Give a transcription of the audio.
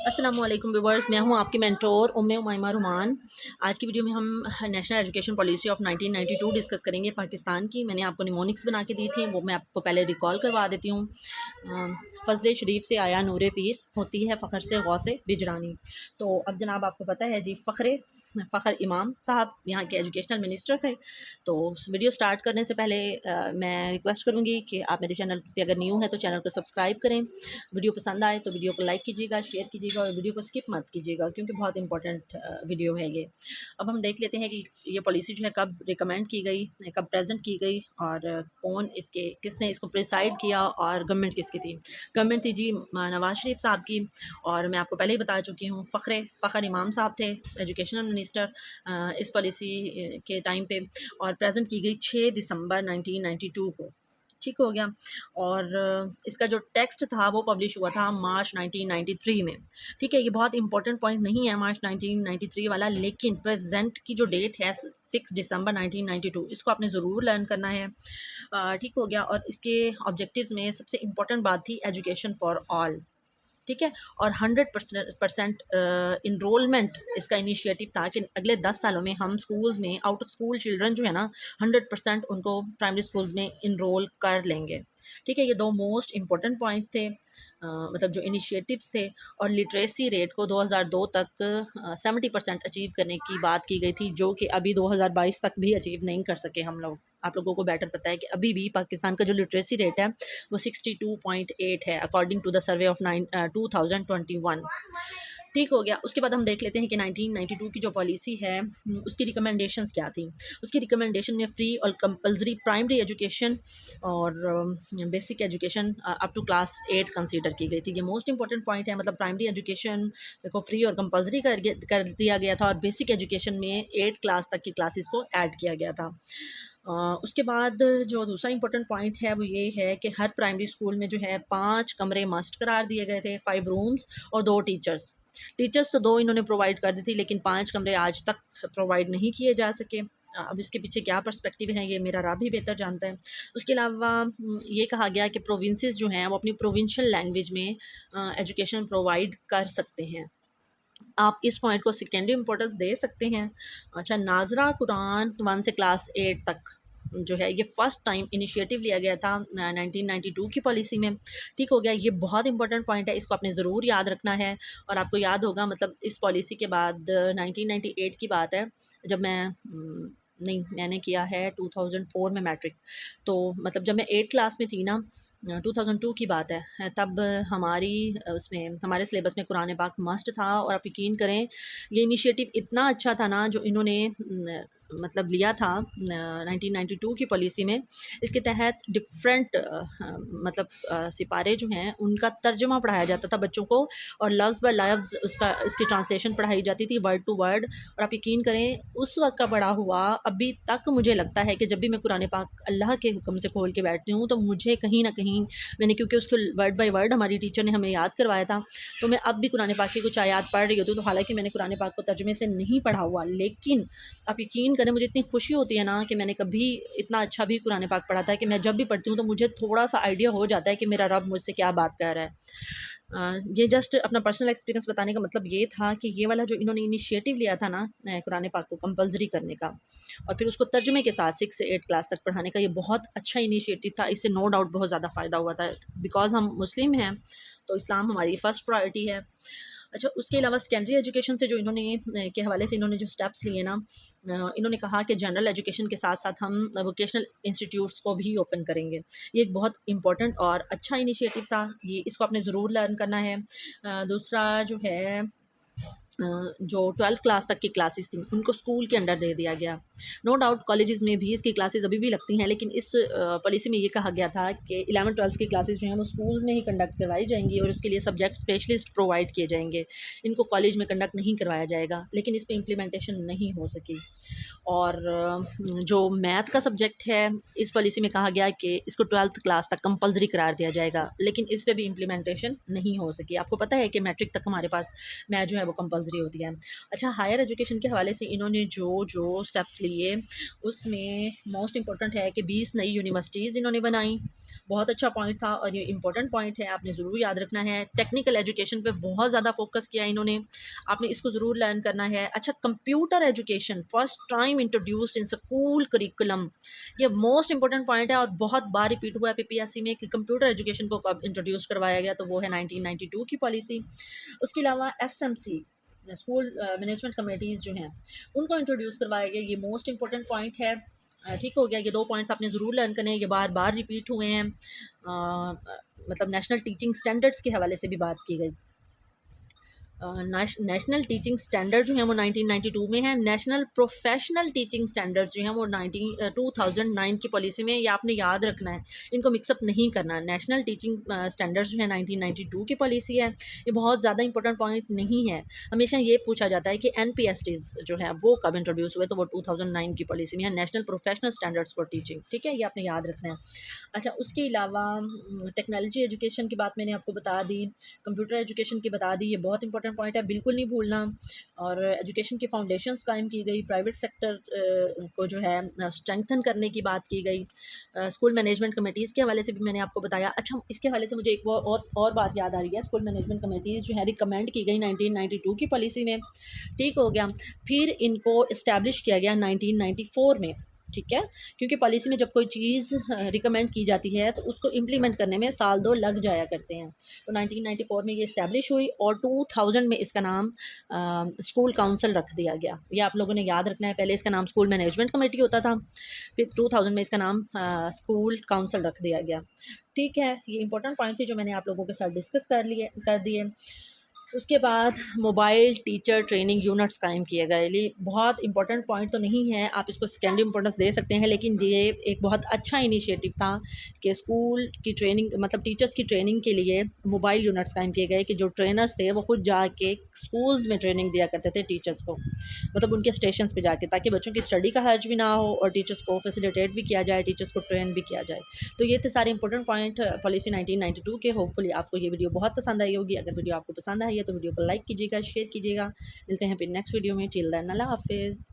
अस्सलामुअलैकुम व्यूअर्स, मैं हूं आपकी मेंटोर उम्मे उमैमा रुमान। आज की वीडियो में हम national education policy of 1992 discuss करेंगे पाकिस्तान की। मैंने आपको निमोनिक्स बना के दी थी, वो मैं आपको पहले रिकॉल करवा देती हूँ। फजल शरीफ से आया नूरे पीर, होती है फ़ख्र से गौसे बिजरानी। तो अब जनाब आपको पता है जी, फ़ख्र इमाम साहब यहाँ के एजुकेशनल मिनिस्टर थे। तो वीडियो स्टार्ट करने से पहले मैं रिक्वेस्ट करूँगी कि आप मेरे चैनल पे अगर न्यू है तो चैनल को सब्सक्राइब करें। वीडियो पसंद आए तो वीडियो को लाइक कीजिएगा, शेयर कीजिएगा और वीडियो को स्किप मत कीजिएगा, क्योंकि बहुत इंपॉर्टेंट वीडियो है ये। अब हम देख लेते हैं कि ये पॉलिसी जो है कब रिकमेंड की गई, कब प्रेजेंट की गई और किसने इसको प्रिसाइड किया और गवर्नमेंट किसकी थी। गवर्नमेंट थी जी नवाज शरीफ साहब की, और मैं आपको पहले ही बता चुकी हूँ फ़ख्र इमाम साहब थे एजुकेशनल मिनिस्टर इस पॉलिसी के टाइम पे, और प्रेजेंट की गई 6 दिसंबर 1992 को। ठीक हो गया। और इसका जो टेक्स्ट था वो पब्लिश हुआ था मार्च 1993 में। ठीक है, ये बहुत इंपॉर्टेंट पॉइंट नहीं है मार्च 1993 वाला, लेकिन प्रेजेंट की जो डेट है 6 दिसंबर 1992, इसको आपने ज़रूर लर्न करना है। ठीक हो गया। और इसके ऑब्जेक्टिव्स में सबसे इम्पोर्टेंट बात थी एजुकेशन फॉर ऑल। ठीक है, और 100% इनरोलमेंट इसका इनिशिएटिव था कि अगले 10 सालों में हम स्कूल्स में आउट ऑफ स्कूल चिल्ड्रन जो है ना, 100% उनको प्राइमरी स्कूल्स में इनरोल कर लेंगे। ठीक है, ये दो मोस्ट इम्पॉर्टेंट पॉइंट थे, मतलब जो इनिशिएटिव्स थे। और लिटरेसी रेट को 2002 तक 70% अचीव करने की बात की गई थी, जो कि अभी 2022 तक भी अचीव नहीं कर सके हम लोग। आप लोगों को बेटर पता है कि अभी भी पाकिस्तान का जो लिटरेसी रेट है वो 62.8 है, according to the survey of 2021। ठीक हो गया। उसके बाद हम देख लेते हैं कि 1992 की जो पॉलिसी है उसकी रिकमेंडेशंस क्या थी। उसकी रिकमेंडेशन में फ्री और कंपलसरी प्राइमरी एजुकेशन और basic education up to class 8 consider की गई थी। ये मोस्ट इंपॉर्टेंट पॉइंट है, मतलब प्राइमरी एजुकेशन को फ्री और कंपलसरी कर दिया गया था, और बेसिक एजुकेशन में 8 क्लास तक की क्लासेस को ऐड किया गया था। उसके बाद जो दूसरा इंपॉर्टेंट पॉइंट है वो ये है कि हर प्राइमरी स्कूल में जो है 5 कमरे मस्ट करार दिए गए थे, 5 रूम्स और 2 टीचर्स तो 2 इन्होंने प्रोवाइड कर दी थी, लेकिन 5 कमरे आज तक प्रोवाइड नहीं किए जा सके। अब इसके पीछे क्या पर्सपेक्टिव है ये मेरा रब ही बेहतर जानता है। उसके अलावा ये कहा गया कि प्रोविंसेस जो हैं वो अपनी प्रोविंशियल लैंग्वेज में एजुकेशन प्रोवाइड कर सकते हैं। आप इस पॉइंट को सेकेंडरी इम्पोर्टेंस दे सकते हैं। अच्छा, नाजरा कुरान 1 से क्लास 8 तक जो है ये फ़र्स्ट टाइम इनिशिएटिव लिया गया था 1992 की पॉलिसी में। ठीक हो गया, ये बहुत इंपॉर्टेंट पॉइंट है, इसको आपने ज़रूर याद रखना है। और आपको याद होगा, मतलब इस पॉलिसी के बाद 1998 की बात है, जब मैं नहीं, मैंने किया है 2004 में मैट्रिक। तो मतलब जब मैं 8 क्लास में थी ना, 2002 की बात है, तब हमारी उसमें हमारे सिलेबस में कुरान पाक मस्ट था। और आप यकीन करें, ये इनिशिएटिव इतना अच्छा था ना जो इन्होंने मतलब लिया था 1992 की पॉलिसी में। इसके तहत डिफरेंट मतलब सिपारे जो हैं उनका तर्जमा पढ़ाया जाता था बच्चों को, और लफ्ज़ ब लफ्ज़ इसकी ट्रांसलेशन पढ़ाई जाती थी, वर्ड टू वर्ड। और आप यकीन करें, उस वक्त का पढ़ा हुआ अभी तक मुझे लगता है कि जब भी मैं कुरान पाक अल्लाह के हुक्म से खोल के बैठती हूँ तो मुझे कहीं ना कहीं मैंने, क्योंकि उसको वर्ड बाय वर्ड हमारी टीचर ने हमें याद करवाया था, तो मैं अब भी कुरान पाक की कुछ आयात पढ़ रही होती हूँ। तो हालांकि मैंने कुरान पाक को तर्जमे से नहीं पढ़ा हुआ, लेकिन आप यकीन करें मुझे इतनी खुशी होती है ना कि मैंने कभी इतना अच्छा भी कुरान पाक पढ़ा था कि मैं जब भी पढ़ती हूँ तो मुझे थोड़ा सा आइडिया हो जाता है कि मेरा रब मुझसे क्या बात कर रहा है। ये जस्ट अपना पर्सनल एक्सपीरियंस बताने का मतलब ये था कि ये वाला जो इन्होंने इनिशिएटिव लिया था ना कुरान पाक को कंपलसरी करने का, और फिर उसको तर्जुमे के साथ 6 से 8 क्लास तक पढ़ाने का, ये बहुत अच्छा इनिशिएटिव था। इससे नो डाउट बहुत ज़्यादा फ़ायदा हुआ था, बिकॉज़ हम मुस्लिम हैं तो इस्लाम हमारी फ़र्स्ट प्रायोरिटी है। अच्छा, उसके अलावा सेकेंडरी एजुकेशन से जो इन्होंने के हवाले से इन्होंने जो स्टेप्स लिए ना, इन्होंने कहा कि जनरल एजुकेशन के साथ साथ हम वोकेशनल इंस्टीट्यूट्स को भी ओपन करेंगे। ये एक बहुत इंपॉर्टेंट और अच्छा इनिशिएटिव था, ये इसको आपने ज़रूर लर्न करना है। दूसरा जो है, जो 12th क्लास तक की क्लासेस थी उनको स्कूल के अंडर दे दिया गया। नो डाउट कॉलेजेस में भी इसकी क्लासेस अभी भी लगती हैं, लेकिन इस पॉलिसी में ये कहा गया था कि 11th-12th की क्लासेस जो हैं वो स्कूल्स में ही कंडक्ट करवाई जाएंगी, और उसके लिए सब्जेक्ट स्पेशलिस्ट प्रोवाइड किए जाएंगे। इनको कॉलेज में कंडक्ट नहीं करवाया जाएगा, लेकिन इस पर इम्प्लीमेंटेशन नहीं हो सकी। और जो मैथ का सब्जेक्ट है, इस पॉलिसी में कहा गया कि इसको 12th क्लास तक कंपलसरी करार दिया जाएगा, लेकिन इस पर भी इम्प्लीमेंटेशन नहीं हो सकी। आपको पता है कि मैट्रिक तक हमारे पास मैथ जो है वो कंपलसरी कंपलसरी होती है। अच्छा, हायर एजुकेशन के हवाले से इन्होंने जो जो स्टेप्स लिए उसमें मोस्ट इम्पॉर्टेंट है कि 20 नई यूनिवर्सिटीज़ इन्होंने बनाई। बहुत अच्छा पॉइंट था और ये इंपॉर्टेंट पॉइंट है, आपने ज़रूर याद रखना है। टेक्निकल एजुकेशन पे बहुत ज़्यादा फोकस किया इन्होंने, आपने इसको ज़रूर लर्न करना है। अच्छा, computer education first time introduced in school curriculum, ये मोस्ट इंपॉर्टेंट पॉइंट है और बहुत बार रिपीट हुआ है पीपीएससी में कि कंप्यूटर एजुकेशन को कब इंट्रोड्यूस करवाया गया, तो वो है 1992 की पॉलिसी। उसके अलावा एसएमसी, स्कूल मैनेजमेंट कमेटीज़ जो हैं उनको इंट्रोड्यूस करवाया गया, ये मोस्ट इंपॉर्टेंट पॉइंट है। ठीक हो गया, ये 2 पॉइंट्स आपने ज़रूर लर्न करने हैं, ये बार बार रिपीट हुए हैं। मतलब नेशनल टीचिंग स्टैंडर्ड्स के हवाले से भी बात की गई। नेशनल टीचिंग स्टैंडर्ड जो है वो 1992 में है। नेशनल प्रोफेशनल टीचिंग स्टैंडर्ड्स जो हैं वो 2009 की पॉलिसी में, ये आपने याद रखना है, इनको मिक्सअप नहीं करना। नेशनल टीचिंग स्टैंडर्ड्स जो है 1992 की पॉलिसी है, ये बहुत ज़्यादा इंपॉर्टेंट पॉइंट नहीं है। हमेशा ये पूछा जाता है कि NPSTs जो है वो कब इंट्रोड्यूस हुए, तो वो 2009 की पॉलिसी में है, national professional standards for teaching. ठीक है, ये आपने याद रखना है। अच्छा, उसके अलावा टेक्नोलॉजी एजुकेशन की बात मैंने आपको बता दी, कंप्यूटर एजुकेशन की बता दी, ये बहुत इंपॉर्टेंट पॉइंट है, बिल्कुल नहीं भूलना। और एजुकेशन की फाउंडेशंस कायम की गई, प्राइवेट सेक्टर को जो है स्ट्रेंथन करने की बात की गई। स्कूल मैनेजमेंट कमेटीज़ के हवाले से भी मैंने आपको बताया। अच्छा, इसके हवाले से मुझे एक और बात याद आ रही है, स्कूल मैनेजमेंट कमेटीज़ जो है रिकमेंड की गई 1992 की पॉलिसी में। ठीक हो गया, फिर इनको इस्टेब्लिश किया गया 1994 में। ठीक है, क्योंकि पॉलिसी में जब कोई चीज़ रिकमेंड की जाती है तो उसको इम्प्लीमेंट करने में साल 2 लग जाया करते हैं। तो 1994 में ये इस्टेब्लिश हुई और 2000 में इसका नाम स्कूल काउंसिल रख दिया गया। ये आप लोगों ने याद रखना है, पहले इसका नाम स्कूल मैनेजमेंट कमेटी होता था, फिर 2000 में इसका नाम स्कूल काउंसिल रख दिया गया। ठीक है, ये इंपॉर्टेंट पॉइंट थे जो मैंने आप लोगों के साथ डिस्कस कर दिए। उसके बाद मोबाइल टीचर ट्रेनिंग यूनिट्स कायम किए गए। ये बहुत इंपॉर्टेंट पॉइंट तो नहीं है, आप इसको सेकेंडरी इंपॉर्टेंस दे सकते हैं, लेकिन ये एक बहुत अच्छा इनिशिएटिव था कि स्कूल की ट्रेनिंग मतलब टीचर्स की ट्रेनिंग के लिए मोबाइल यूनिट्स कायम किए गए कि जो ट्रेनर्स थे वो खुद जाके स्कूल्स में ट्रेनिंग दिया करते थे टीचर्स को, मतलब उनके स्टेशन पे जाके, ताकि बच्चों की स्टडी का हर्ज भी ना हो और टीचर्स को फैसिलिटेट भी किया जाए, टीचर्स को ट्रेन भी किया जाए। तो ये थे सारे इंपॉर्टेंट पॉइंट पॉलिसी 1992 के। होपफुली आपको ये वीडियो बहुत पसंद आई होगी। अगर वीडियो आपको पसंद आई है तो वीडियो को लाइक कीजिएगा, शेयर कीजिएगा। मिलते हैं फिर नेक्स्ट वीडियो में। टिल देन अल्लाह हाफिज़।